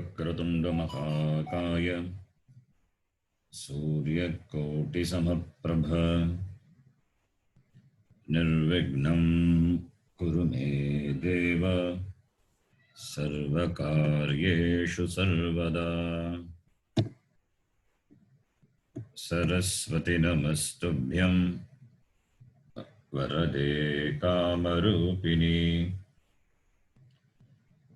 वक्रतुण्डमहाकाय सूर्यकोटिसमप्रभ निर्विघ्नं कुरु मे देव सर्वकार्येषु सर्वदा। सरस्वती नमस्तुभ्यं वरदे कामरूपिणी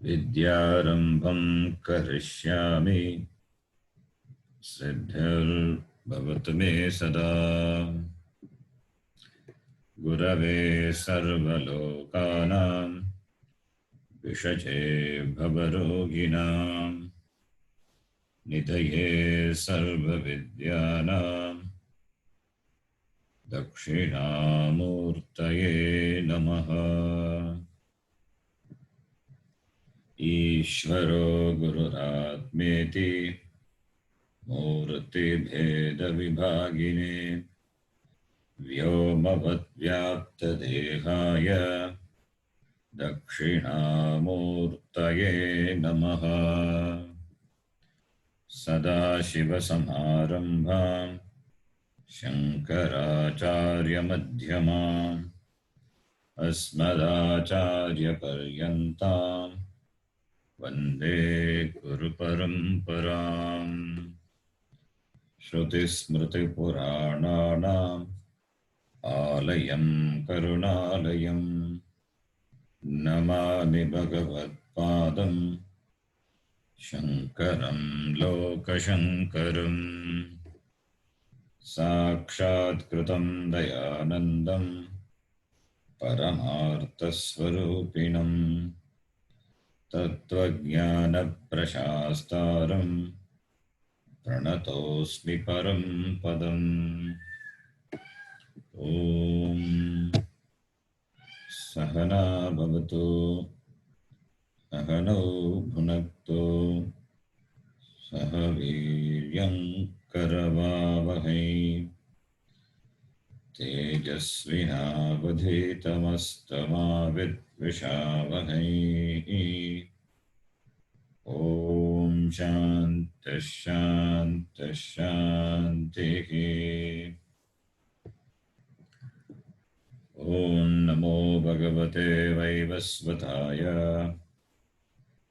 विद्यारम्भं करिष्यामि सिद्धिर्भवतु मे सदा। गुरवे सर्वलोकानां विषजे भवरोगिणां निधये सर्वविद्यानां दक्षिणामूर्तये नमः। ईश्वरो गुरुरात्मेति मूर्तिभेदविभागिने व्योमवद्व्याप्तदेहाय दक्षिणामूर्तये नमः। सदाशिवसमारम्भां शङ्कराचार्यमध्यमाम् अस्मदाचार्यपर्यन्तां वन्दे गुरुपरम्पराम्। श्रुतिस्मृतिपुराणानाम् आलयं करुणालयं नमामि भगवत्पादं शङ्करं लोकशङ्करम्। साक्षात्कृतं दयानन्दं परमार्थस्वरूपिणं तत्त्वज्ञानप्रशास्तारं प्रणतोऽस्मि परं पदम्। ॐ सहना भवतु सहनौ भुनक्तु सह वीर्यं करवावहै तेजस्विनावधीतमस्तमा विद्विषावहै। ॐ शान्तिः शान्तिः शान्तिः। ॐ नमो भगवते वैवस्वताय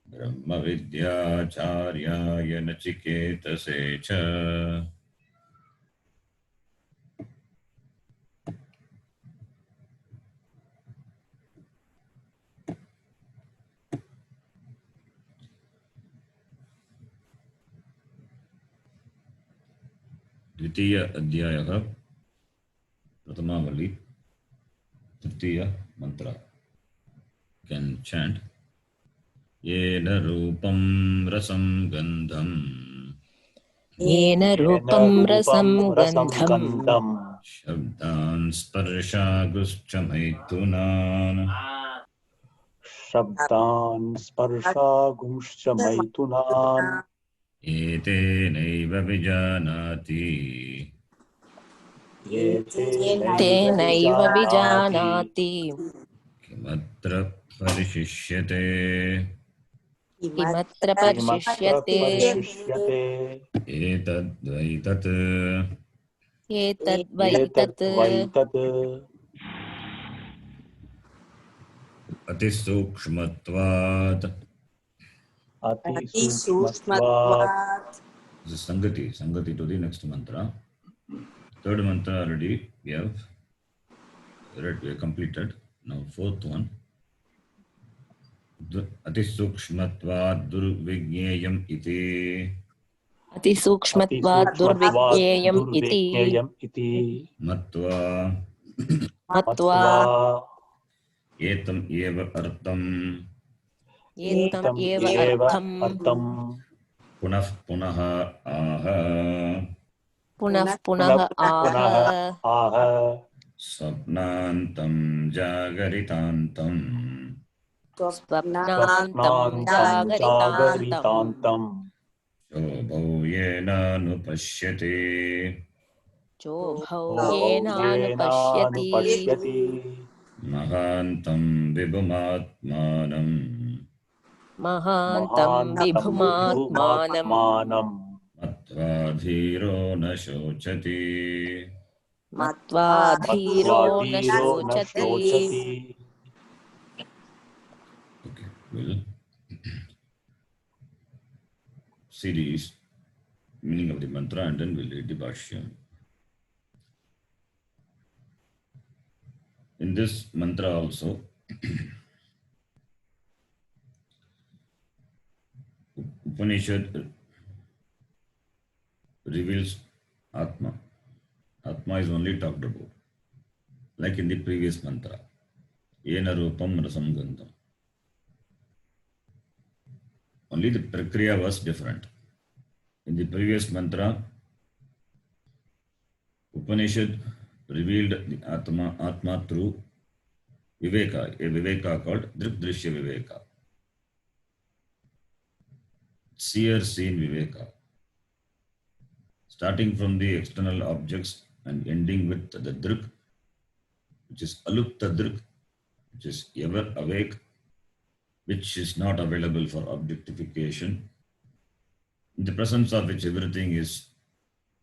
ब्रह्मविद्याचार्याय नचिकेतसे च द्वितीय अध्यायः प्रथमावली तृतीय मंत्र। Can chant. येन रूपं रसं गन्धं येन रूपं रसं गन्धं शब्दान् स्पर्शागुश्च मैथुनान् शब्दान् स्पर्शागुंश्च मैथुनान् एतेनैव विजानाति तेनैव विजानाति किमत्र परिशिष्यते। किमत्र परिशिष्यते। एतद्वैतत् एतद्वैतत् अतिसूक्ष्मत्वात् Sangati to the next mantra. Third mantra already we have read, we have completed. Now fourth one. Atisukshmatvat durvigneyam iti. अतिसूक्ष्मत्वात् दुर्विज्ञेयम् इति Matva etam eva artam एतम् एव अर्थम् पुनः पुनः aha पुनः पुनः आह स्वप्नान्तं जागरितान्तं स्वप्नान्तं जागरितान्तं शोभौ येनानुपश्यति चोभौ येनानुपश्यति महान्तं विभुमात्मानं महान्तं विभुमात्मानं मत्वा धीरो न शोचति मत्वा धीरो न शोचति Okay, we'll see the meaning of the mantra and then we'll read the bhashyam. In this mantra also, Upanishad reveals Atma. Atma is only talked about, like in the previous mantra. Yena rupam rasam gandham. Only the prakriya was different. In the previous mantra, Upanishad revealed the Atma through Viveka, a Viveka called Drikdrishya Viveka. Seer seen Viveka. Starting from the external objects and ending with the Drik, which is Alupta Drik, which is ever awake, which is not available for objectification, in the presence of which everything is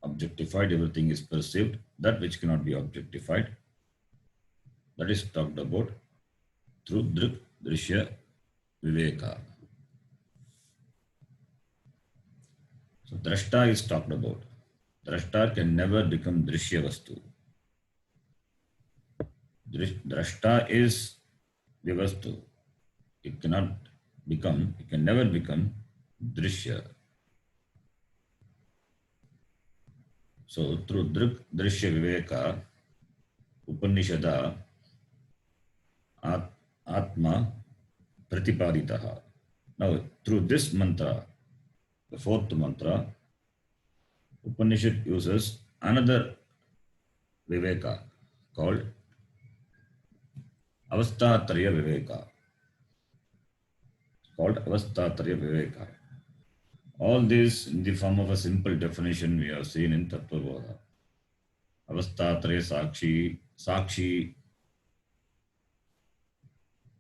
objectified, everything is perceived, that which cannot be objectified, that is talked about through Drik, Drishya, Viveka. So Drashta is talked about. Drashta can never become Drishya Vastu. Drashta is the Vastu. It can never become Drishya. So through Drik, Drishya, Viveka, Upanishada, Atma, Pratipaditaha. Now through this mantra, the fourth mantra, Upanishad uses another Viveka called Avastatraya Viveka. All this in the form of a simple definition we have seen in Tattva Bodha. Avastatraya Sakshi.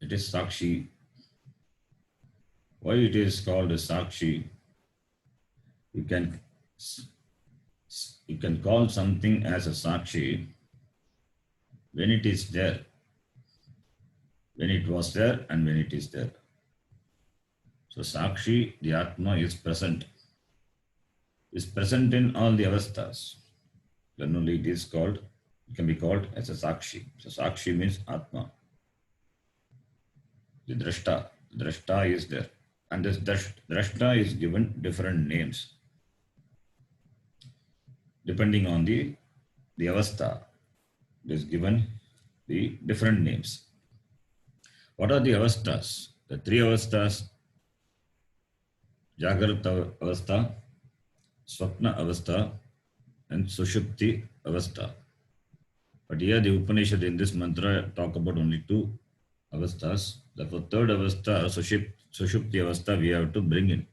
It is Sakshi. Why it is called a Sakshi? You can call something as a Sakshi when it is there, when it was there and when it is there. So Sakshi, the Atma, is present in all the avasthas. Then only it can be called as a Sakshi. So Sakshi means Atma. The Drashta is there. And this Drashta is given different names depending on the avastha. It is given the different names. What are the avasthas? The three avasthas: Jagrata avastha, Swapna avastha, and Sushupti avastha. But here the Upanishad in this mantra talk about only two avasthas. Therefore, third avastha, Sushupti avastha, we have to bring in,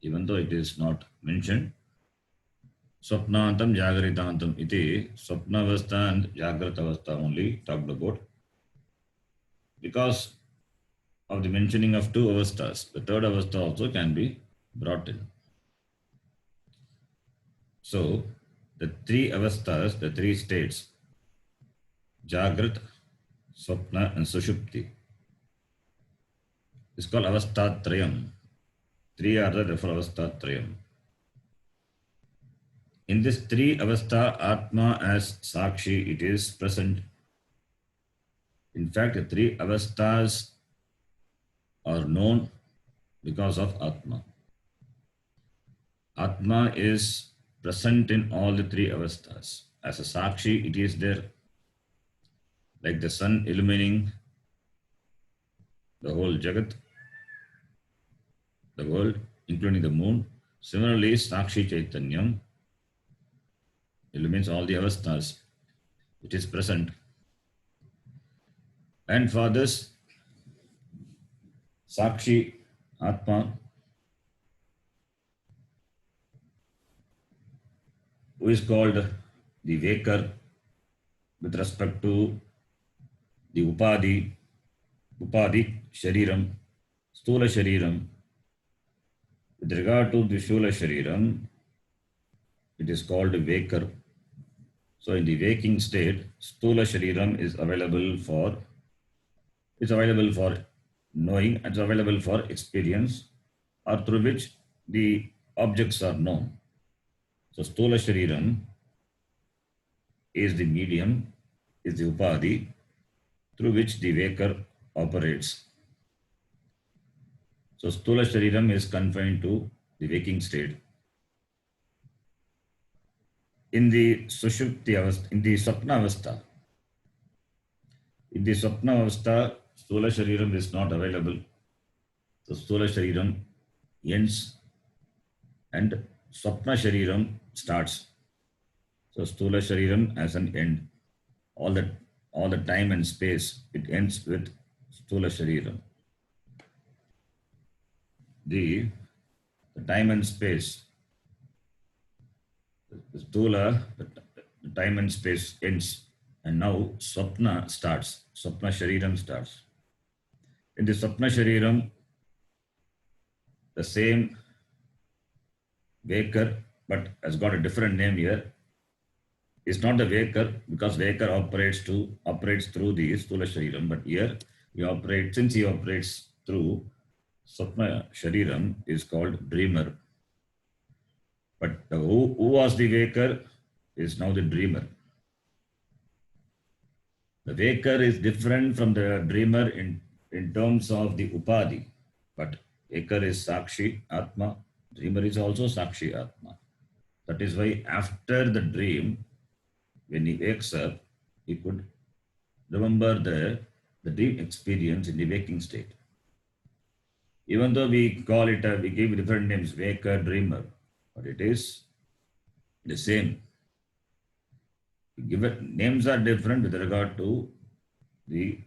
even though it is not mentioned. Swapnantam, Jagaritantam iti, Swapna avastha and Jagrata avastha only talked about. Because of the mentioning of two avasthas, the third avastha also can be brought in. So, the three avasthas, the three states, Jagrat, Swapna and Sushupti, is called Avastatrayam. Three are the for Avastatrayam. In this three avastha, Atma as Sakshi, it is present. In fact, the three avasthas are known because of Atma. Atma is present in all the three avasthas. As a Sakshi, it is there, like the sun illumining the whole Jagat, the world, including the moon. Similarly, Sakshi Chaitanyam illumines all the avasthas. It is present. And for this Sakshi Atma, who is called the Waker with respect to the Upadi, Shariram, Stula Shariram, With regard to the Shula Shariram, it is called Vakar. So in the waking state, Stula Shariram is available for, it's available for knowing, it's available for experience, or through which the objects are known. So Stula Shariram is the medium, is the Upadhi through which the Vakar operates. So Stula Shariram is confined to the waking state. In the Sushupti Avastha, in the Swapna Avastha, Stula Shariram is not available. So Stula Shariram ends and Swapna Shariram starts. So Stula Shariram as an end. All the time and space, it ends with Stula Shariram. The time and space, the Stula, the time and space ends. And now Swapna starts. Swapna Shariram starts. In the Swapna Shariram, the same Vakar, but has got a different name here. It's not the Vakar because Vakar operates through the Stula Shariram, but here since he operates through Swapna Shariram, is called dreamer. But who was the Vakar is now the dreamer. The Vakar is different from the dreamer in terms of the Upadhi, but Vakar is Sakshi Atma, dreamer is also Sakshi Atma. That is why after the dream, when he wakes up, he could remember the dream experience in the waking state. Even though we call it, we give different names, Vakar, dreamer, but it is the same. Names are different with regard to the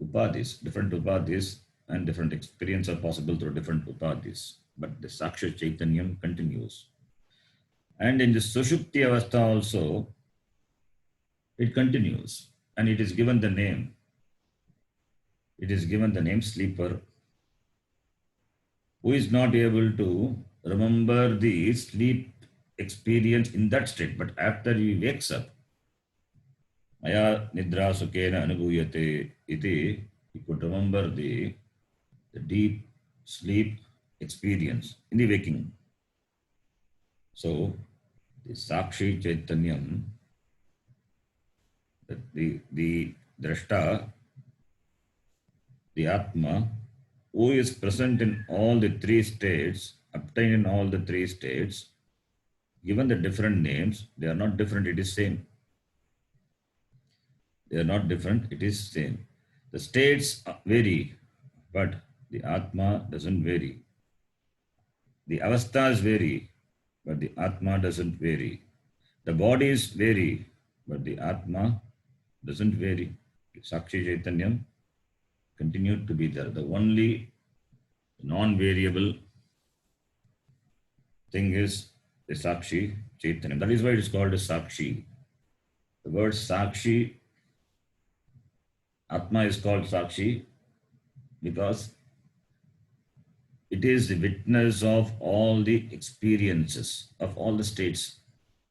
upadhis, different upadhis, and different experience are possible through different upadhis. But the Saksha Chaitanyam continues. And in the Sushupti Avastha also, it continues. And it is given the name. It is given the name sleeper. Who is not able to remember the sleep experience in that state, but after he wakes up, Maya Nidra Sukhena Anubhuyate iti, he could remember the deep sleep experience in the waking. So, the Sakshi Chaitanyam, the Drashta, the Atma, who is present in all the three states, obtained in all the three states, given the different names, they are not different, it is same. They are not different, it is same. The states vary, but the Atma doesn't vary. The avasthas vary, but the Atma doesn't vary. The bodies vary, but the Atma doesn't vary. Sakshi Chaitanyam continued to be there. The only non-variable thing is the Sakshi Chaitanyam. That is why it is called a Sakshi. The word Sakshi, Atma is called Sakshi because it is the witness of all the experiences of all the states.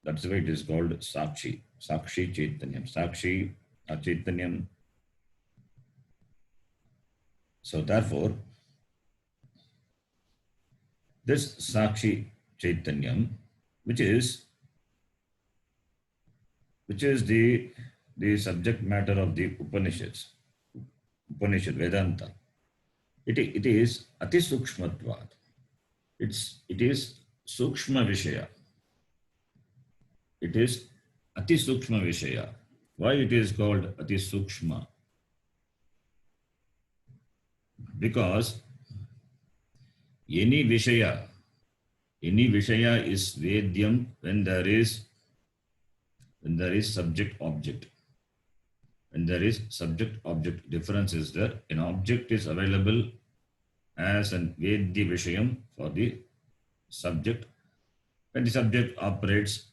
That's why it is called Sakshi. Sakshi Chaitanyam. Sakshi Chaitanyam. So therefore, this Sakshi Chaitanyam, which is the subject matter of the Upanishads, Upanishad Vedanta, it is Ati Sukshmatvad. It is Sukshma Vishaya. It is Ati Sukshma Vishaya. Why it is called Ati Sukshma? Because any Vishaya is Vedyam when there is subject-object. When there is subject-object difference is there, an object is available as an Vedya Vishayam for the subject. When the subject operates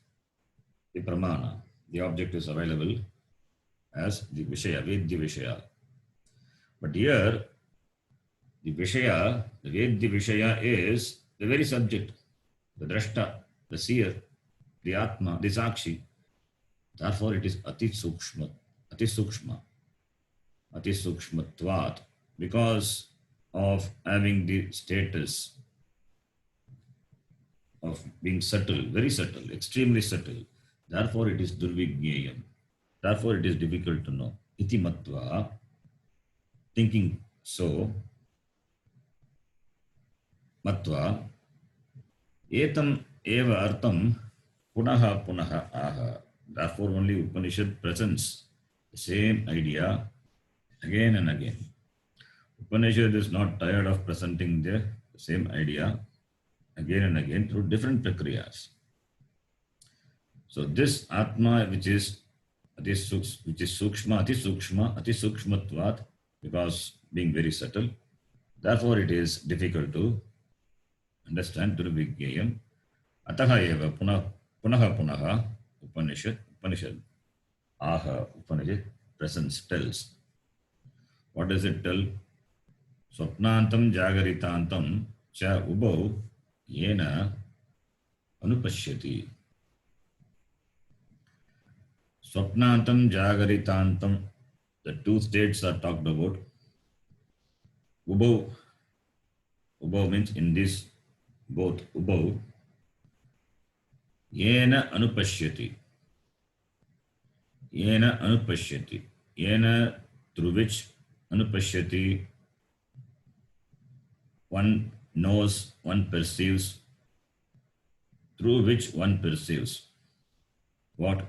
the Pramana, the object is available as the Vishaya, Vedya Vishaya. But here, the Vishaya, the Vedya Vishaya is the very subject, the drashta, the seer, the atma, the sakshi. Therefore, it is ati sukshma, ati sukshmatvat, because of having the status of being subtle, very subtle, extremely subtle. Therefore, it is durvigneyam. Therefore, it is difficult to know. Iti matva, thinking so, matva, etam eva artam punaha punaha aha. Therefore, only Upanishad presents the same idea again and again. Upanishad is not tired of presenting the same idea again and again through different prakriyas. So this Atma, which is sukshma, ati sukshmatvat, because being very subtle, therefore it is difficult to understand durvigneyam. Ataha eva punaha Upanishad, aha, Upanishad presents, tells. What does it tell? Swapnantam jagaritantam cha ubau yena anupashyati. Swapnantam jagaritantam, the two states are talked about. Ubau means in this, both. Ubau yena anupashyati. Yena anupashyati. Yena, through which, anupashyati, one knows, one perceives, through which one perceives. What?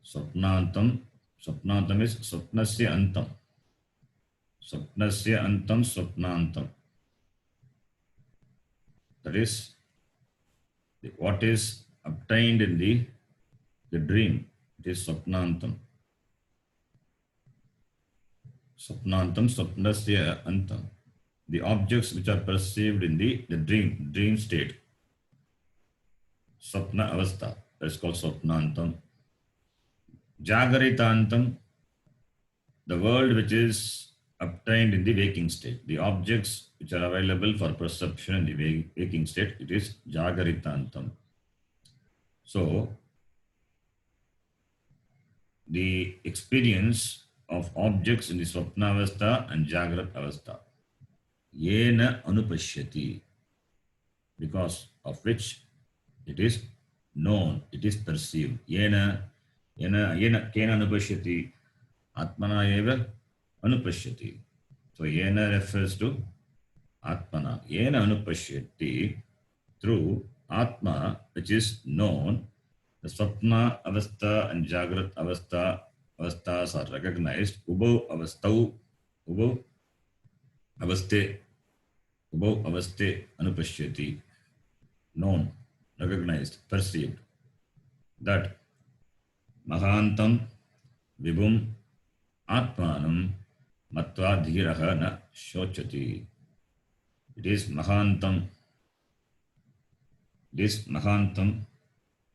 Swapnantam. Swapnantam is swapnasya antam. Swapnasya antam swapnantam. That is, what is obtained in the dream. It is swapnantam. Swapnantam swapnasya antam. The objects which are perceived in the dream state. Swapna avastha. That is called swapnantam. Jagaritantam, the world which is obtained in the waking state. The objects which are available for perception in the waking state, it is jagaritantam. So, the experience of objects in the swapna avastha and jagrat avastha. Yena anupashyati, because of which it is known, it is perceived. Yena kena anupashyati, atmana eva anupashyati. So yena refers to atmana. Yena anupashyati, through atma, which is known, the swapna avastha and jagrat avasthas are recognized. Ubau avaste anupashyati, known, recognized, perceived. That mahantam vibhum atmanam matva dhiraha na shochati. It is mahantam. It is mahantam.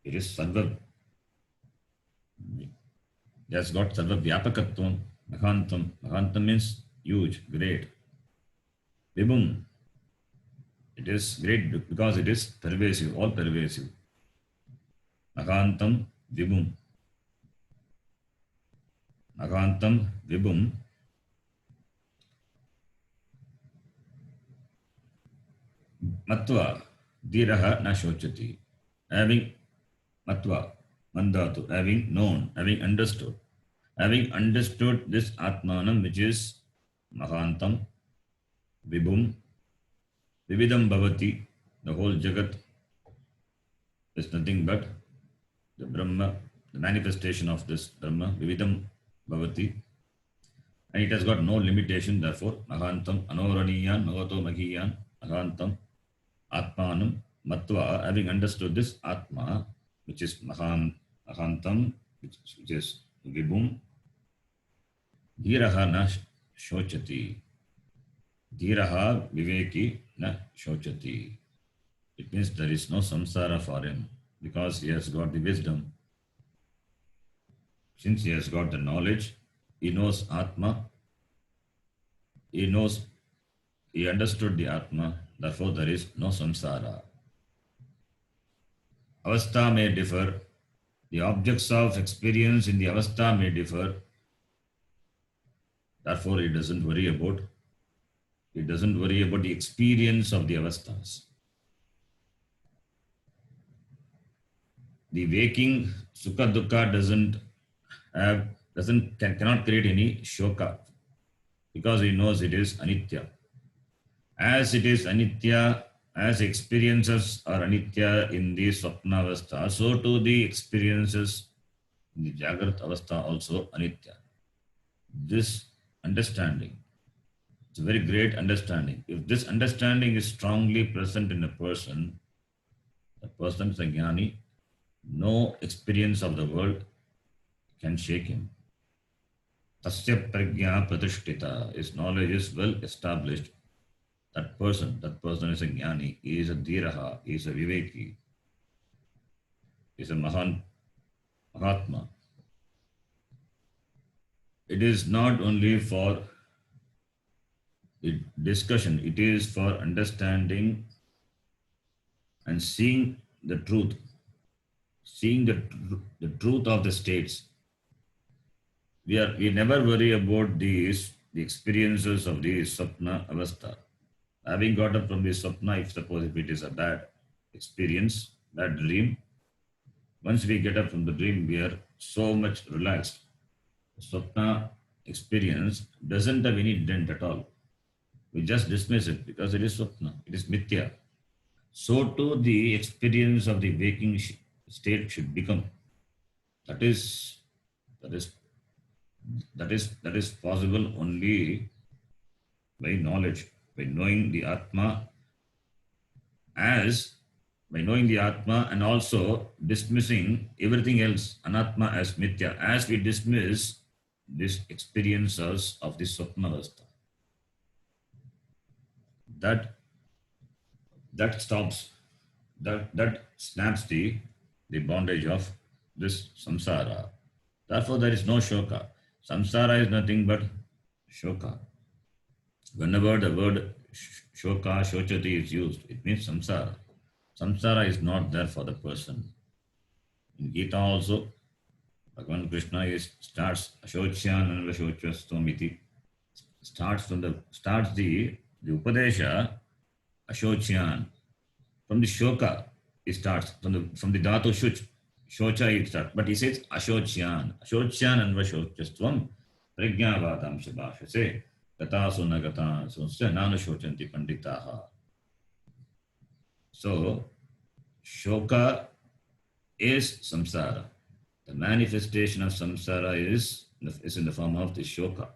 It is sarva. It has got sarva vyapakatvam. Mahantam. Mahantam means huge, great. Vibhum. It is great because it is pervasive, all pervasive. Mahantam vibhum. Mahantam vibhum. Matva dhiraha na shochati. Having matva, mandatu, having known, having understood. Having understood this atmanam, which is mahantam, vibhum, vividam bhavati, the whole jagat is nothing but the Brahma, the manifestation of this Brahma, vividam bhavati, and it has got no limitation. Therefore, mahantam anoraniyan bhavato maghiyan mahantam atmanam matva, having understood this atma, which is mahantam, which is vibhum, dhiraha na shochati. Dhiraha viveki na shochati. It means there is no samsara for him because he has got the wisdom. Since he has got the knowledge, he knows Atma, he understood the Atma, Therefore, there is no samsara. Avastha may differ. The objects of experience in the avastha may differ. Therefore, it doesn't worry about the experience of the avasthas. The waking sukha dukkha cannot create any shoka because he knows it is anitya. As it is anitya, as experiences are anitya in the swapna avastha, so too the experiences in the jagrat avastha also anitya. This understanding, it's a very great understanding. If this understanding is strongly present in a person, the person is a jnani. No experience of the world can shake him. Tasya prajna pratishtita. His knowledge is well established. That person is a jnani. He is a dhiraha. He is a viveki. He is a mahatma. It is not only for the discussion, it is for understanding and seeing the truth. Seeing the truth of the states. We never worry about the experiences of the swapna avastha. Having got up from the swapna, if suppose if it is a bad experience, bad dream, once we get up from the dream, we are so much relaxed. The swapna experience doesn't have any dent at all. We just dismiss it because it is swapna, it is mithya. So too the experience of the waking state should become. That is possible only by knowledge, by knowing the Atma and also dismissing everything else, anatma as mithya, as we dismiss this experiences of the swapnavastha. That stops, that snaps the bondage of this samsara. Therefore, there is no shoka. Samsara is nothing but shoka. Whenever the word shoka, shochati is used, it means samsara. Samsara is not there for the person. In Gita also, Bhagavan Krishna starts Ashocyan and Vashochastomiti. Starts the Upadesha Ashocyan. From the shoka, it starts. From the dhatu shuch, shocha it starts. But he says Ashocyan. Ashocyan and Vashochastvam Prajnavadam Shabhashase Gatasu Nagata Sunsa Nanu Shochanti Panditaha. So, shoka is samsara. The manifestation of samsara is in the form of the shoka.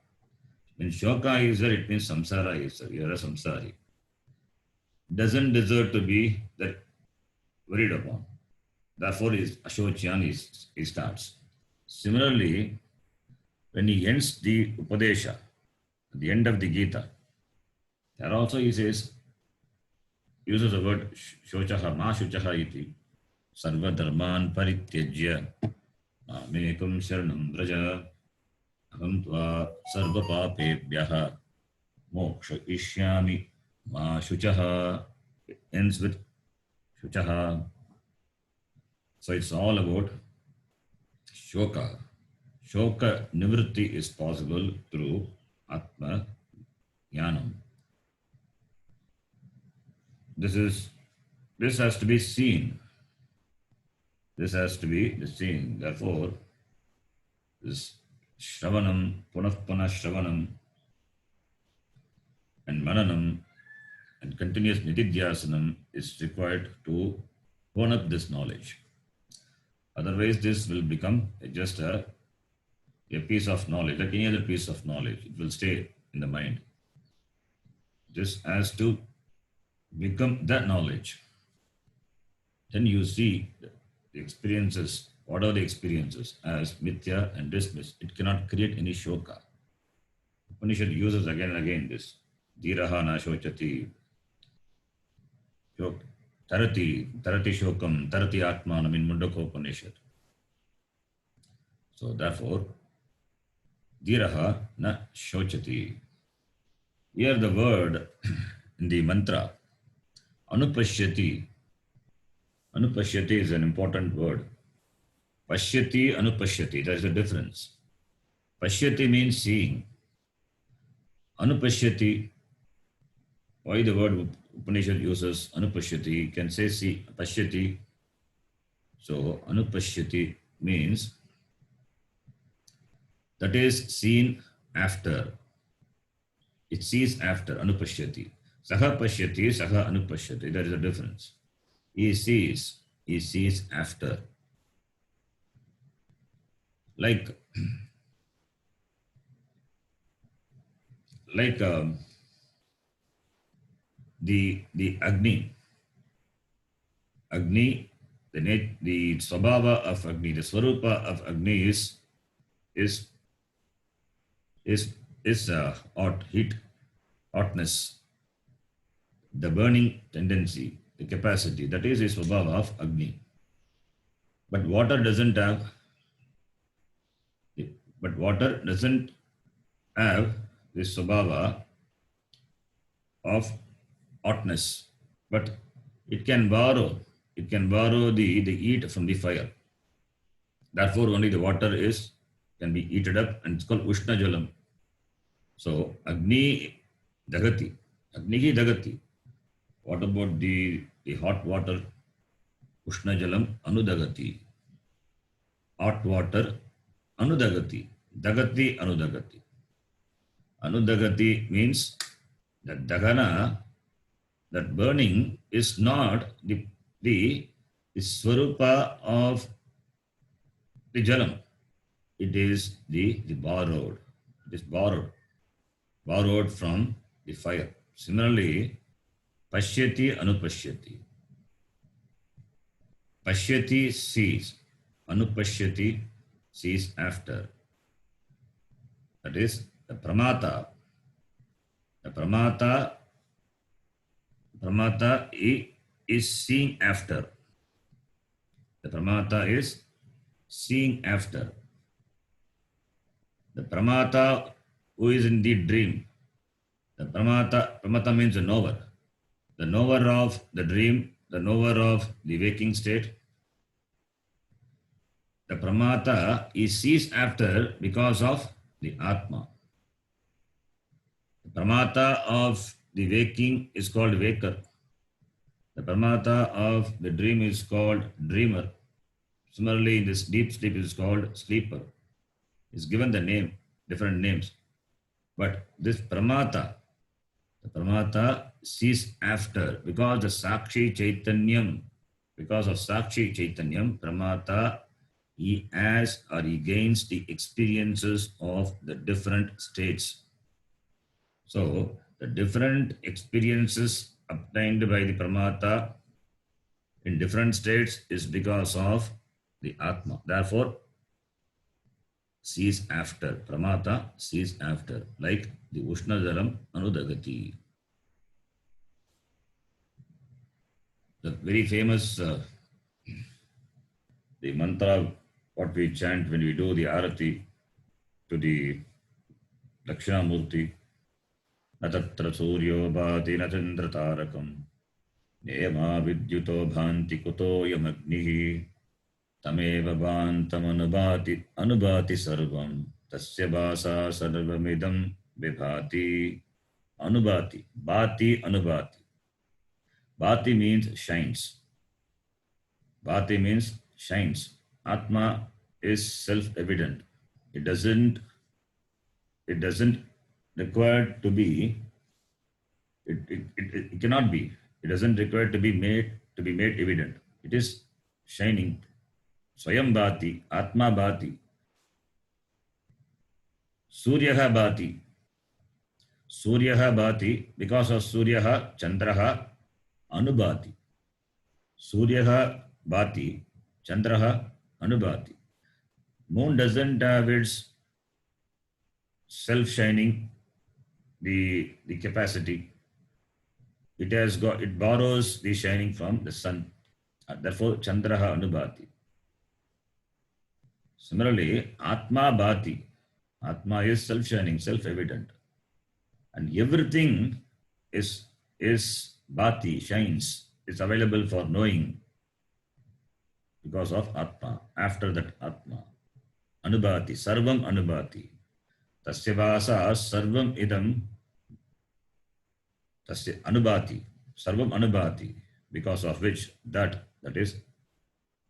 When shoka is there, it means samsara is there. You are a samsari. Doesn't deserve to be that worried upon. Therefore, is Ashocyan he starts. Similarly, when he ends the Upadesha, at the end of the Gita, there also he says, uses the word shochaha, ma shuchaha iti, sarva dharman parityajya, mekam sharanam vraja, aham tva sarva papebhyaha, moksha ishyami, ma shuchaha, ends with shuchaha. So it's all about shoka. Shoka nivritti is possible through Atma Jnanam. This has to be seen. This has to be seen. Therefore, this Shravanam, Punah Shravanam, and Mananam, and continuous Nididhyasanam is required to hone up this knowledge. Otherwise, this will become just a piece of knowledge, like any other piece of knowledge. It will stay in the mind. This has to become that knowledge. Then you see the experiences, what are the experiences, as mithya and dismiss. It cannot create any shoka. Upanishad uses again and again this dhiraha na shochati, tarati shokam, tarati atmanam in Mundaka Upanishad. So therefore, dhiraha na shochati. Here the word in the mantra, Anupashyati. Anupashyati is an important word. Pashyati, anupashyati. There is a difference. Pashyati means seeing. Anupashyati, why the word Upanishad uses anupashyati? You can say see, pashyati. So, anupashyati means that is seen after. It sees after, anupashyati. Saha pashyati, saha anupashyati. There is a difference. He sees after. Like the Agni, the Swabhava of Agni, the Swarupa of Agni is hot, heat, hotness, the burning tendency, the capacity. That is the Swabhava of Agni. But water doesn't have. But water doesn't have this Swabhava of hotness, but it can borrow the heat from the fire. Therefore, only the water can be heated up, and it's called Ushna Jalam. So, Agni Dagati. Agnihi Dagati. What about the hot water? Ushna Jalam Anudagati. Hot water Anudagati. Dagati Anudagati. Anudagati means that Dagana, that burning, is not the Swarupa of the Jalam. It is the borrowed. It is borrowed from the fire. Similarly, Pashyati Anupashyati. Pashyati sees. Anupashyati sees after. That is the Pramata. The Pramata is seeing after. The Pramata is seeing after. The Pramata who is in the dream. The Pramata means a knower. The knower of the dream, the knower of the waking state. The Pramata is sees after because of the Atma. The Pramata of the waking is called waker. The Pramata of the dream is called dreamer. Similarly, in this deep sleep is called sleeper. Is given the name, different names. But this Pramata, the Pramata sees after because the Sakshi Chaitanyam, because of Sakshi Chaitanyam, Pramata, he has or he gains the experiences of the different states. So, the different experiences obtained by the Pramata in different states is because of the Atma. Therefore, sees after. Pramata sees after. Like the Ushna Jalam Anudagati. The very famous the mantra what we chant when we do the Arati to the Dakshinamurti. Natatra Suryo Bhati Natendra Tarakam Nema Vidyuto Bhanti Kuto Yamagnihi Tameva Bhantam Anubhati Sarvam Tasya Bhasa Sarvamidam Vibhati Anubhati. Bhati Anubhati. Bhati means shines. Bhati means shines. Atma is self-evident. It doesn't require to be. It cannot be. It doesn't require to be made evident. It is shining. Swayam Bhati, Atma Bhati. Suryaha Bhati. Suryaha Bhati, because of Suryaha, Chandraha, Anubhati. Suryaha Bhati, Chandraha, Anubhati. Moon doesn't have its self-shining, the capacity. It borrows the shining from the sun. Therefore, Chandraha Anubhati. Similarly, Atma Bhati. Atma is self-shining, self-evident. And everything is bhati, shines, is available for knowing because of Atma. After that Atma. Anubhati, sarvam anubhati. Tasya vasa sarvam idam. Tasya anubhati, sarvam anubhati. Because of which that is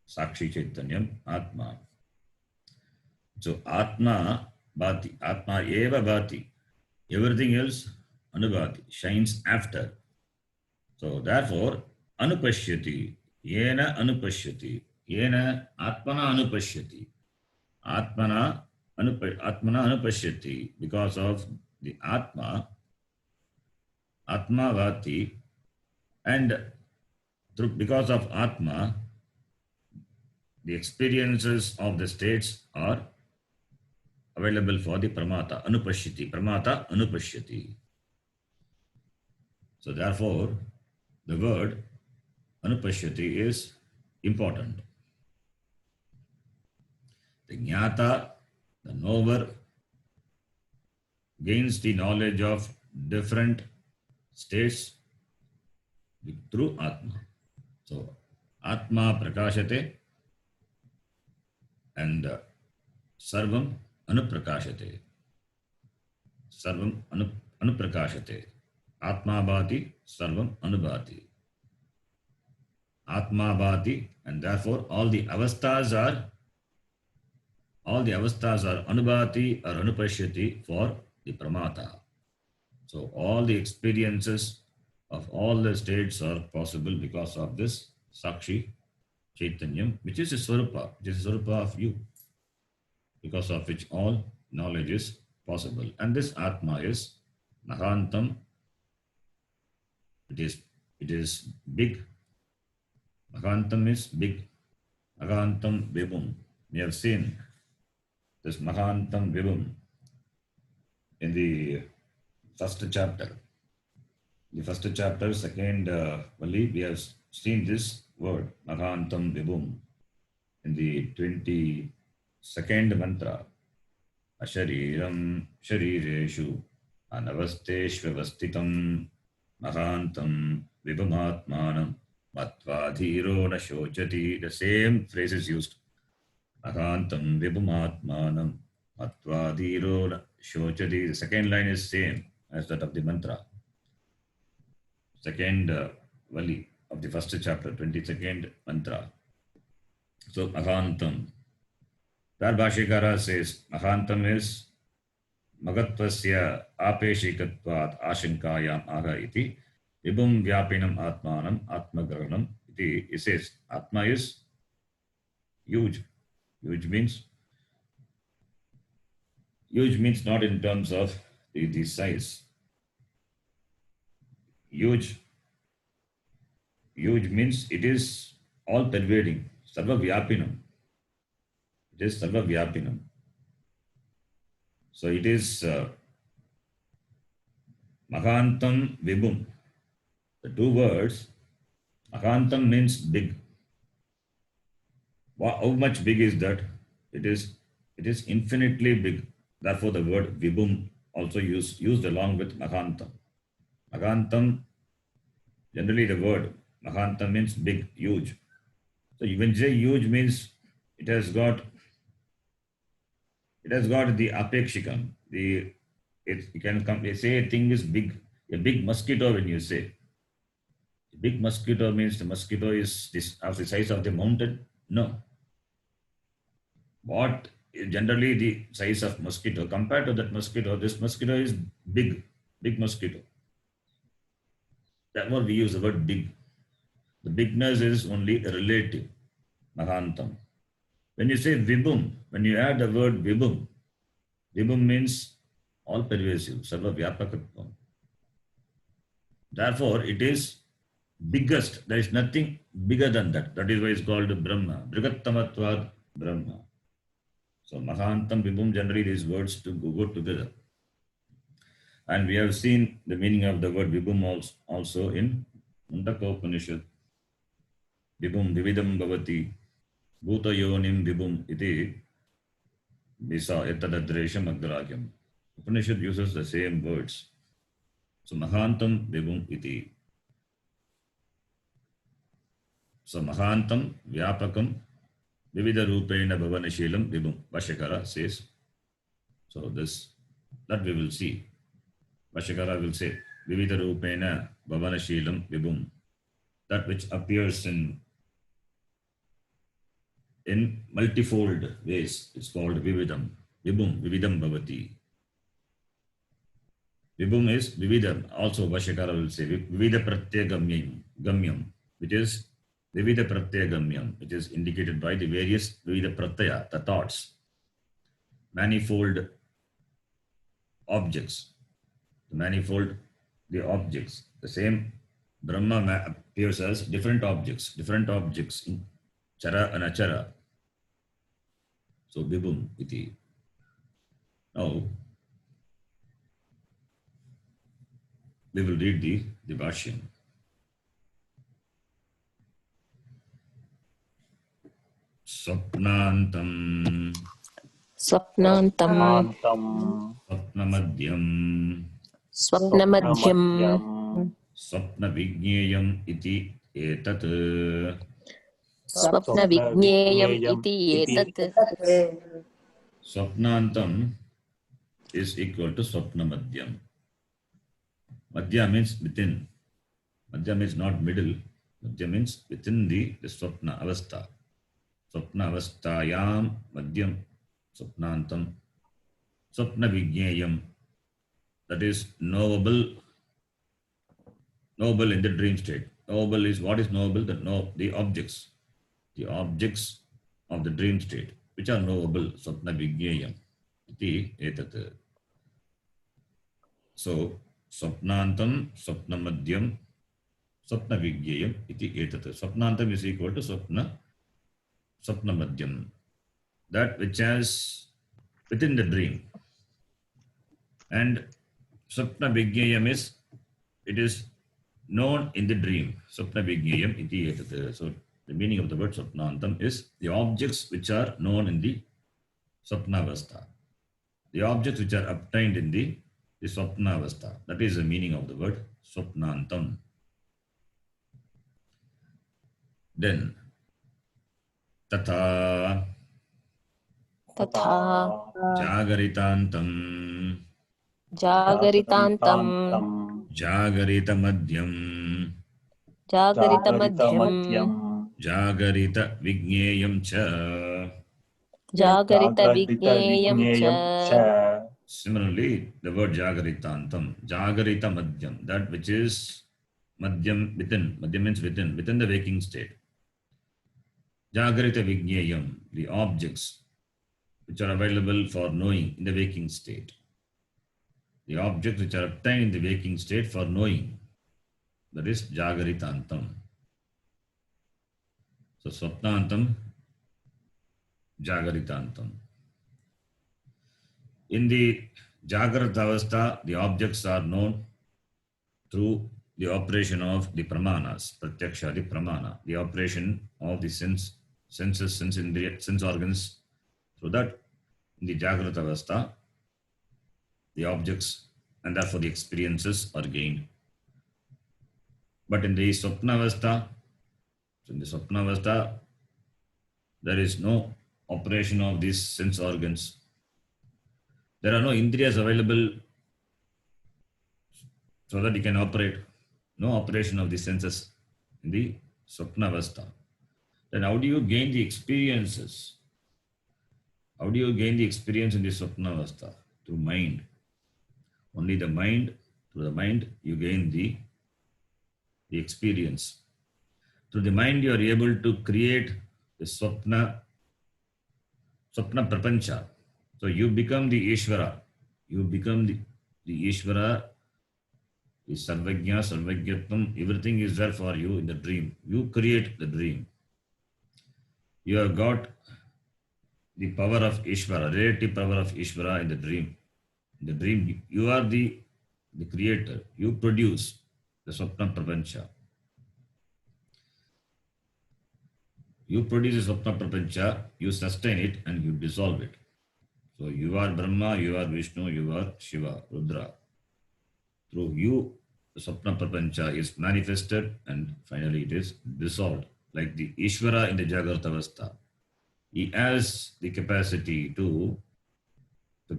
Sakshi Chaitanyam, Atma. So Atma bhati, Atma eva bhati. Everything else anubhati, shines after. So therefore, anupashyati, yena anupashyati, yena atmana anupashyati, atmana anupashyati, because of the Atma, Atma vati, and because of Atma, the experiences of the states are available for the Pramata, Anupashyati, Pramata Anupashyati. So therefore, the word Anupashyati is important. The Jnata, the knower, gains the knowledge of different states through Atma. So Atma prakashate and Sarvam Anuprakashate. Sarvam Anuprakashate. Atma bhati, Sarvam Anubhati. Atma bhati, and therefore all the avasthas are Anubhati or Anupashyati for the Pramata. So all the experiences of all the states are possible because of this Sakshi Chaitanyam, which is a Swarupa, which is a Swarupa of you, because of which all knowledge is possible. And this Atma is Mahantam. It is big. Mahantam is big. Mahantam Vibhum. We have seen this Mahantam Vibhum in the first chapter. The first chapter, second Vali, we have seen this word, Mahantam Vibhum, in the 22nd mantra. Ashariram Sharireshu Anavasteshvavastitam Mahantam Vibhamatmanam Matvadhiro na shochati. The same phrase is used. Mahantam Vibhamatmanam Matvadhiro na shochati. The second line is same as that of the mantra. Second Vali of the first chapter, 22nd mantra. So Mahantam. That Bhashikara says Mahantam is Magatvasya apeshikatvat ashankayam aha iti vibhum vyapinam atmanam atmagranam iti. It says Atma is huge. Huge means not in terms of the size. Huge means it is all pervading. Sarva vyapinam. It is Sarva vyapinam. So it is Mahantam Vibhum. The two words, Mahantam means big. How much big is that? It is infinitely big. Therefore, the word Vibhum also used along with Mahantam. Mahantam, generally the word Mahantam means big, huge. So when you say huge means it has got the apekshikam. You can say a thing is big. A big mosquito, when you say a big mosquito means the mosquito is of the size of the mountain. No. What generally the size of mosquito compared to that mosquito? This mosquito is big mosquito. That's what we use the word big. The bigness is only relative. Mahantam. When you say Vibhum, when you add the word Vibhum, Vibhum means all pervasive, Sarva Vyapakatvam. Therefore, it is biggest. There is nothing bigger than that. That is why it's called Brahma. Brigattamatvad Brahma. So Mahantam, Vibhum, generally these words to go together. And we have seen the meaning of the word Vibhum also in Mundaka Upanishad. Vibhum Vividam Bhavati Bhuta Yonim Vibhum iti Bisa Etadadresham Agdaragyam. Upanishad uses the same words. So Mahantam Vibhum iti. So Mahantam, Vyapakam, Vividha Rupena Bhavanashilam Vibhum, Vashyakara says. So this, that we will see. Vashyakara will say, Vividha Rupena Bhavanashilam Vibhum, that which appears in multifold ways. It's called Vividam. Vibhum, Vividam Bhavati. Vibhum is Vividam. Also Vashyakara will say Vividha Pratyagammyam, which is Vividha Pratyagammyam, which is indicated by the various Vividha Pratyaya, the thoughts, manifold objects, the objects. The same Brahma appears as different objects in Chara and Achara. So Vibhum iti. Now we will read the Bhashyam. Swapnantam, Swapnantam, Antam, Swapnamadhyam, Swapnamadhyam, Swapnavijñeyam iti etat. Swapnavijñeyam iti etat. Swapnantam is equal to Swapnamadhyam. Madhya means within. Madhya means not middle. Madhya means within the Swapna Avastha. Swapna Avasthayam Madhyam Swapnantam. Swapna Vijñeyam, that is knowable in the dream state. Knowable is, what is knowable? The objects of the dream state, which are knowable. Swapna Vijñeyam iti etat. So Swapnantam, Swapnamadhyam, Swapna Vijñeyam iti etat. Swapnantam is equal to Swapnamadhyam, that which has within the dream. And Swapna Vijñeyam is, it is known in the dream. Swapna Vijñeyam iti etat. So the meaning of the word Swapnantam is the objects which are known in the Swapnavastha. The objects which are obtained in the Swapnavastha. That is the meaning of the word Swapnantam. Then Tatha Jagaritantam, Jagaritantam, Jagaritamadhyam, Jagaritamadhyam, Jagarita Vijñeyam cha. Jagarita Vijñeyam cha. Similarly, the word Jagaritantam, Jagarita Madhyam, that which is Madhyam within. Madhyam means within the waking state. Jagarita Vijñeyam, the objects which are available for knowing in the waking state. The objects which are obtained in the waking state for knowing. That is Jagaritantam. So Swapnantam, Jagaritantam. In the Jagrata Avastha, the objects are known through the operation of the pramanas, pratyaksha, the pramana, the operation of the senses, sense organs, so that in the Jagrata Avastha, the objects and therefore the experiences are gained. But in the Swapna Avastha, there is no operation of these sense organs. There are no indriyas available so that you can operate. No operation of the senses in the Swapna Avastha. Then how do you gain the experiences? How do you gain the experience in the Swapna Avastha? Through mind. Only the mind, through the mind you gain the experience. Through the mind you are able to create the Swapna Prapancha. So you become the Ishvara. You become the Ishvara, the Sarvajna, Sarvajnatvam, everything is there for you in the dream. You create the dream. You have got the power of Ishvara, relative power of Ishvara in the dream. In the dream, you are the creator. You produce the Swapna Prapancha. You produce the Swapna Prapancha, you sustain it and you dissolve it. So you are Brahma, you are Vishnu, you are Shiva, Rudra. Through you, the Swapna Prapancha is manifested and finally it is dissolved like the Ishvara in the Jagrata Avastha. He has the capacity to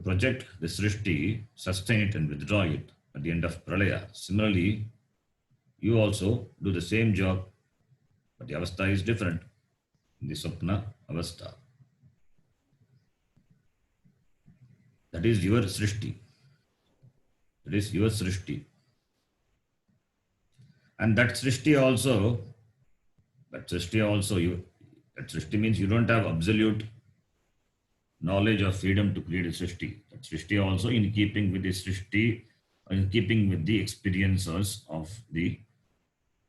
project the Srishti, sustain it and withdraw it at the end of Pralaya. Similarly, you also do the same job, but the Avastha is different in the Swapna Avastha. That is your Srishti. That is your Srishti. And that Srishti also, that Srishti means you don't have absolute knowledge or freedom to create a Srishti. That Srishti also in keeping with the Srishti, in keeping with the experiences or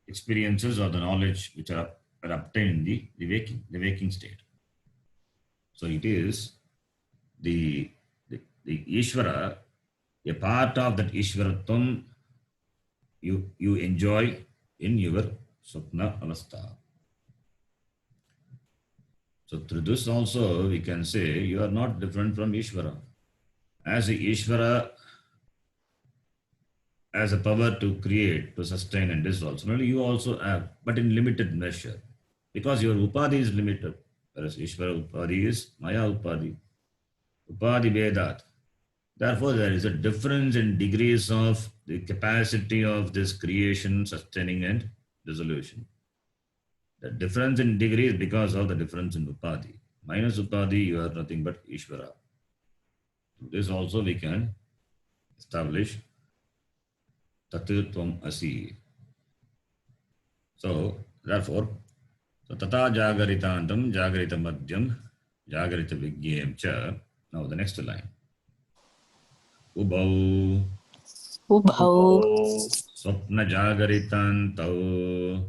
the knowledge which are obtained in the waking state. So it is the Ishvara, a part of that Ishvaratvam you enjoy in your Swapna Avastha. So through this also we can say you are not different from Ishvara. As the Ishvara has a power to create, to sustain and dissolve, similarly you also have, but in limited measure. Because your Upadhi is limited, whereas Ishvara Upadhi is Maya Upadhi. Upadhi Vedat. Therefore, there is a difference in degrees of the capacity of this creation, sustaining and dissolution. The difference in degree is because of the difference in Upadhi. Minus Upadhi, you are nothing but Ishvara. This also we can establish Tathitvam Asi. So, therefore, Tata Jagaritantam, Jagarita Madhyam, Jagarita Vigyam Cha. Now the next line. Ubau Ubhau Swapna Jagarintantau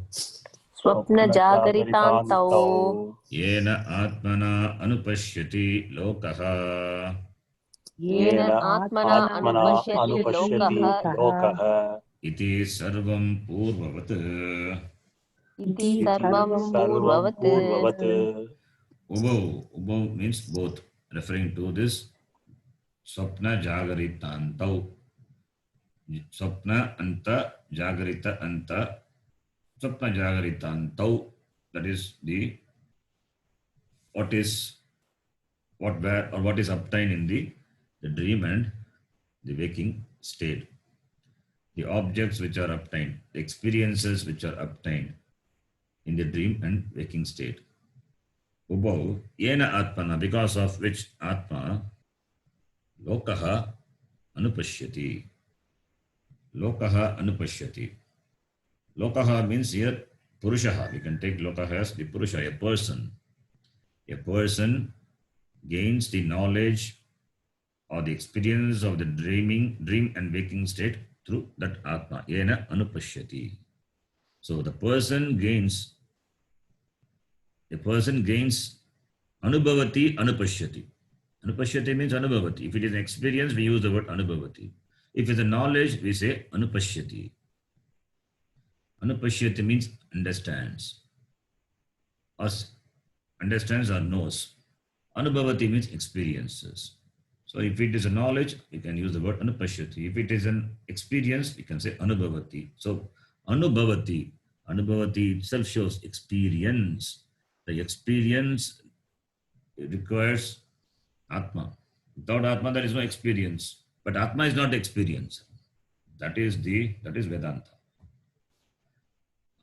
Swapna Jagarintantau Yena Atmana Anupashyati Lokaha Yena Atmana Anupashyati Lokaha Iti Sarvam Purvavat. Iti Sarvam Purvavat. Ubau means both, referring to this Swapna Jagarintantau. Swapna Anta Jagarita Anta. Swapna Jagaritantau. That is the what is obtained in the dream and the waking state. The objects which are obtained, the experiences which are obtained in the dream and waking state. Ubau Yena Atmana, because of which Atma Lokaha Anupashyati. Lokaha Anupashyati. Lokaha means here Purushaha. We can take Lokaha as the Purusha, a person. A person gains the knowledge or the experience of the dream and waking state through that Atma. Yena Anupashyati. So the person gains Anubhavati Anupashyati. Anupashyati means Anubhavati. If it is an experience, we use the word Anubhavati. If it's a knowledge, we say Anupashyati. Anupashyati means understands. Understands or knows. Anubhavati means experiences. So if it is a knowledge, we can use the word Anupashyati. If it is an experience, we can say Anubhavati. So Anubhavati itself shows experience. The experience requires Atma. Without Atma, there is no experience. But Atma is not experience. That is Vedanta.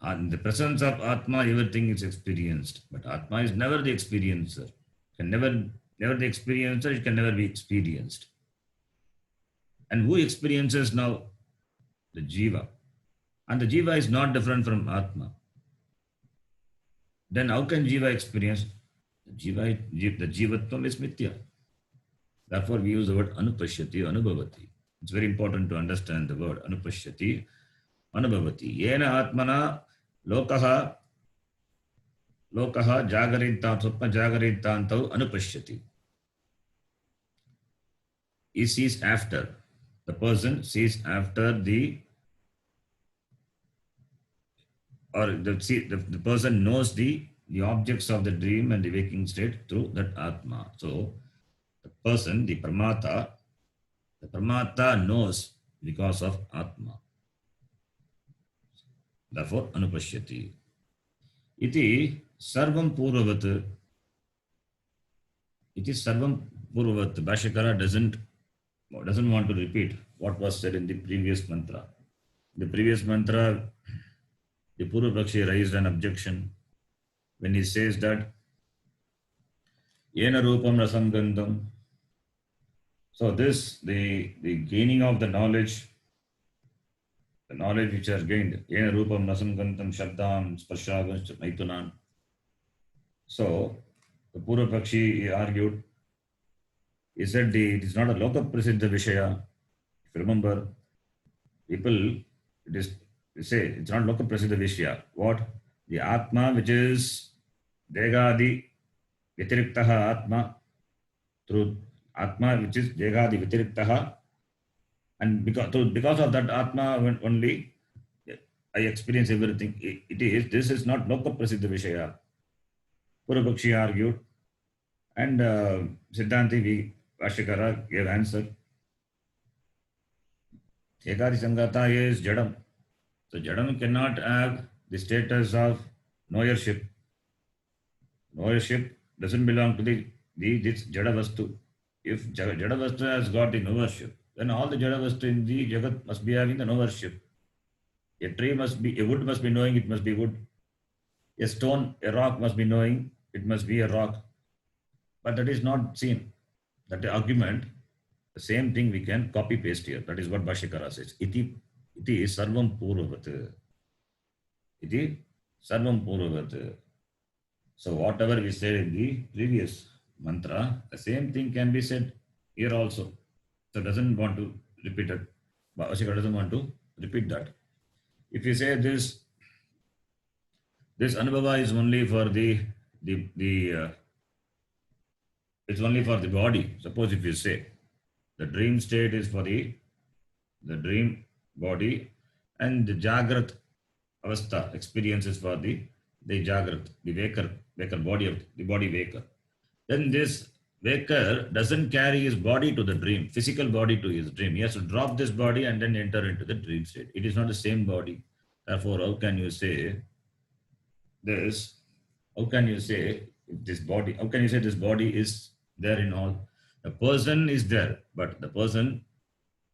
In the presence of Atma, everything is experienced. But Atma is never the experiencer. Can never the experiencer, it can never be experienced. And who experiences now? The Jiva. And the Jiva is not different from Atma. Then how can Jiva experience? The Jivatvam is Mithya. Therefore, we use the word Anupashyati, Anubhavati. It's very important to understand the word Anupashyati, Anubhavati. Yena Atmana Lokaha Jagarintam, Swapna Jagarintantau Anupashyati. He sees after. The person sees after the person knows the objects of the dream and the waking state through that Atma. So the person, the Pramata knows because of Atma. Therefore, Anupashyati. Iti sarvam purvavat. It is sarvam purvavat. Bhashyakara doesn't want to repeat what was said in the previous mantra. The previous mantra, the Purvapakshi raised an objection when he says that Yena Rupam Rasam Gandham. So this, the gaining of the knowledge which has gained, Yena Rupam Rasam Gandham Shabdam Sparshagam Maitunan. So the Purvapakshi argued, he said it is not a Loka Prasiddha Vishaya. If you remember, people, they say it's not Loka Prasiddha Vishaya. What? The Atma, which is Degadi Vitiriktaha Atma, through Atma, which is Degadi Vitiriktaha, and because of that Atma only I experience everything. This is not Loka Prasiddha Vishaya. Purvapakshi argued, and Siddhanti Bhashyakara gave answer. Ekadi Sangata is Jadam. So Jadam cannot have the status of knowership. Knowership doesn't belong to this Jadavastu. If Jadavastu has got the knowership, then all the Jadavastu in the Jagat must be having the knowership. A tree must be, a wood must be knowing it must be wood. A stone, a rock must be knowing it must be a rock. But that is not seen. That the argument, the same thing we can copy paste here. That is what Bhashyakara says. Iti sarvam purvavat. Iti sarvam purvavat. So whatever we said in the previous mantra, the same thing can be said here also. So doesn't want to repeat it. Bhashyakara doesn't want to repeat that. If you say this anubhava is only for it's only for the body. Suppose if you say the dream state is for the dream body, and the Jagrat Avastha experience is for the Jagrat, the waker body of the body waker. Then this waker doesn't carry his body to the dream, physical body to his dream. He has to drop this body and then enter into the dream state. It is not the same body. Therefore, how can you say this? How can you say this body? How can you say this body is there in all? The person is there, but the person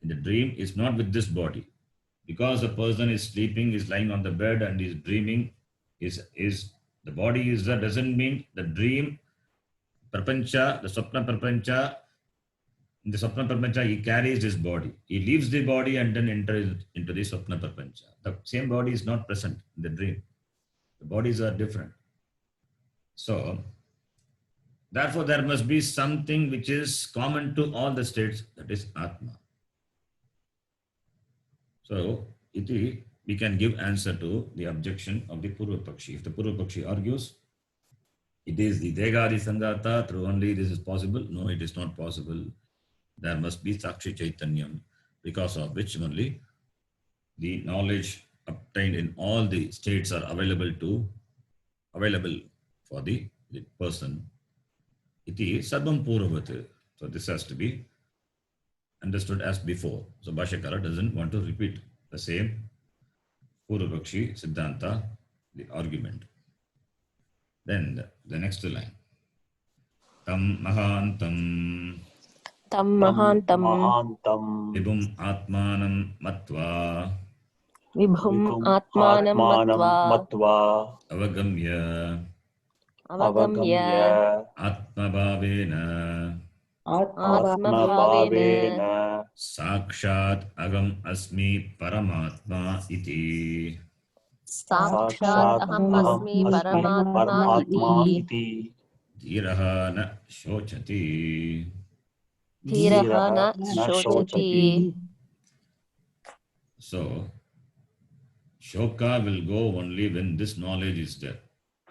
in the dream is not with this body. Because the person is sleeping, is lying on the bed and is dreaming, is the body is there, doesn't mean the dream prapancha, the Swapna prapancha, in the Swapna prapancha he carries his body. He leaves the body and then enters into the Swapna prapancha. The same body is not present in the dream. The bodies are different. So, therefore, there must be something which is common to all the states, that is Atma. So, we can give answer to the objection of the Purvapakshi. If the Purvapakshi argues, it is the Degadi Sangata, through only this is possible. No, it is not possible. There must be Sakshi Chaitanyam, because of which only the knowledge obtained in all the states are available for the person. Iti sarvam purvavat. So this has to be understood as before. So Bhashyakara doesn't want to repeat the same Purvapakshi Siddhanta, the argument. Then the next line. Tam mahantam vibhum atmanam matva avagamya atmabhavena sakshat agam asmi paramatma iti. Sakshat aham asmi paramatma iti. Dhiraha na shochati. Dhiraha na shochati. So, shoka will go only when this knowledge is there.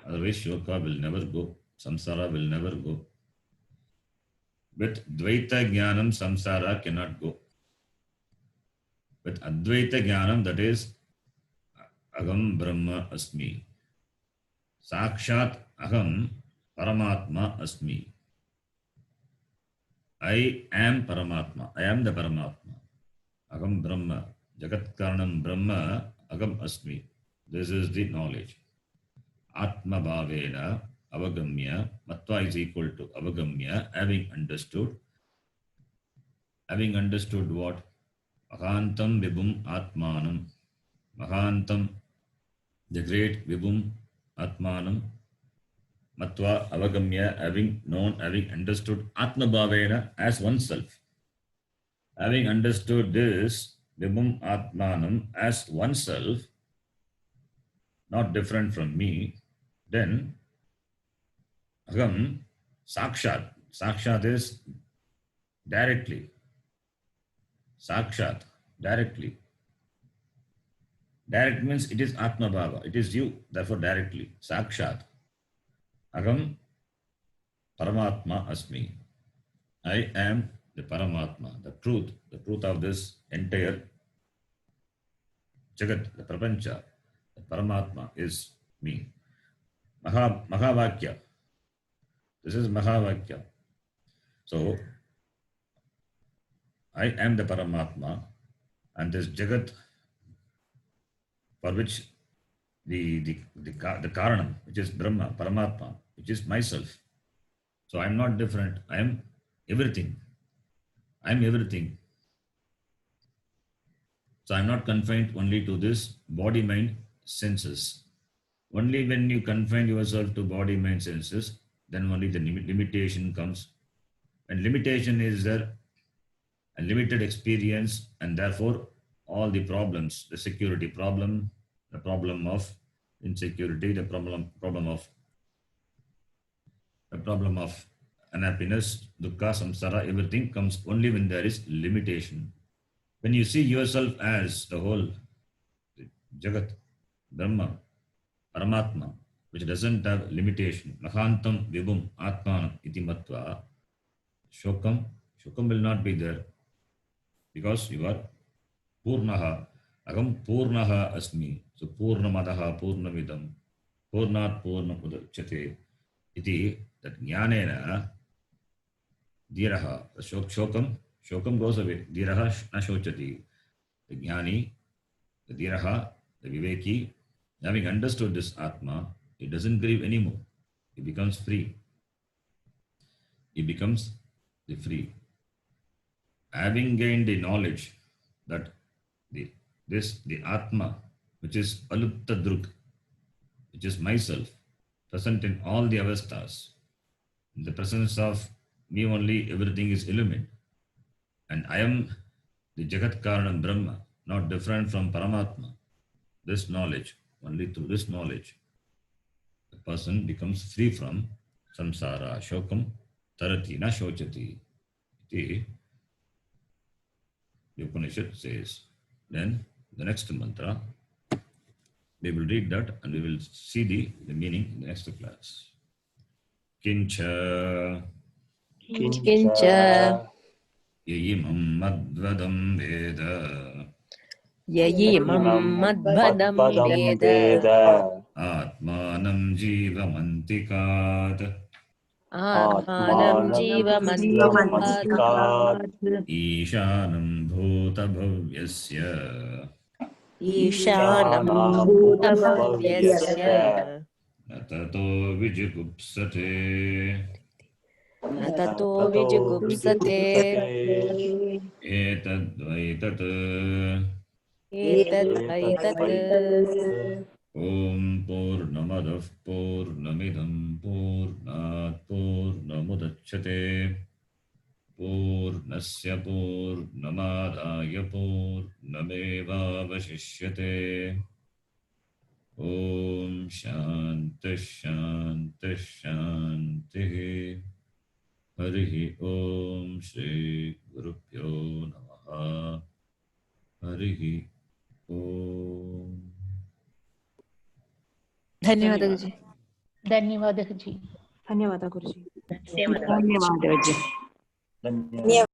Otherwise, shoka will never go. Samsara will never go. With Dvaita Jnanam, samsara cannot go. With Advaita Jnanam, that is Agam Brahma Asmi. Sakshat Aham Paramatma Asmi. I am Paramatma. I am the Paramatma. Agam Brahma. Jagat Karanam Brahma Agam Asmi. This is the knowledge. Atma bhavena avagamya. Matva is equal to avagamya, having understood. Having understood what? Mahantam vibhum atmanam. Mahantam, the great vibhum atmanam. Matva avagamya, having known, having understood. Atma bhavena, as oneself. Having understood this vibhum atmanam as oneself, not different from me, then agam sakshat. Sakshat is directly. Sakshat, directly. Direct means it is Atma Bhava. It is you, therefore directly. Sakshat. Agam Paramatma Asmi. I am the Paramatma, the truth of this entire Jagat, the Prapancha. The Paramatma is me. Mahavakya. This is Mahavakya. So, I am the Paramatma, and this Jagat for which the Karanam, which is Brahma, Paramatma, which is myself. So I am not different. I am everything. I am everything. So I am not confined only to this body, mind, senses. Only when you confine yourself to body, mind, senses, then only the limitation comes. And limitation is there, a limited experience, and therefore all the problems, the security problem, the problem of insecurity, the problem of unhappiness, dukkha, samsara, everything comes only when there is limitation. When you see yourself as the whole Jagat, Brahma, Paramatma, which doesn't have limitation, Mahantam Vibhum Atmanam iti matva, Shokam will not be there because you are Purnaha. Agam Purnaha Asmi. So Purnamadaha Purnamidam. Purnat Purnamudachyate. Iti that Jnanena Dhiraha. Shokam goes away. Dhiraha na shochati. The Jnani, the Dhiraha, the Viveki, having understood this Atma, he doesn't grieve anymore. He becomes free. He becomes the free. Having gained the knowledge that the Atma, which is Alupta Druk, which is myself, present in all the avasthas, in the presence of me only, everything is illumined. And I am the Jagat Karanam Brahma, not different from Paramatma. This knowledge, only through this knowledge, the person becomes free from samsara, shokam, tarati, na shochati. The Upanishad says. Then the next mantra, we will read that and we will see the meaning in the next class. Kincha yayimam madvadam veda Yayimam madbadam veda atmanam jivamantikat Atmanam jivamantikat Ishanam bhuta bhavyasya Ishanam bhutavyasyah Natato vijigupsate Natato vijugupsate etadvaitat Etadvaitat Om Purnamadav Purnamidam Purnat Purnamudachyate Purnasya Purnamadaya Purnamevavashishyate Om Shanti Shanti Shanti Harihi Om Shri Gurubhyo Namaha Harihi Om धन्यवाद गुरुजी. धन्यवादः जी. धन्यवाद गुरुजी. धन्यवाद धन्यवाद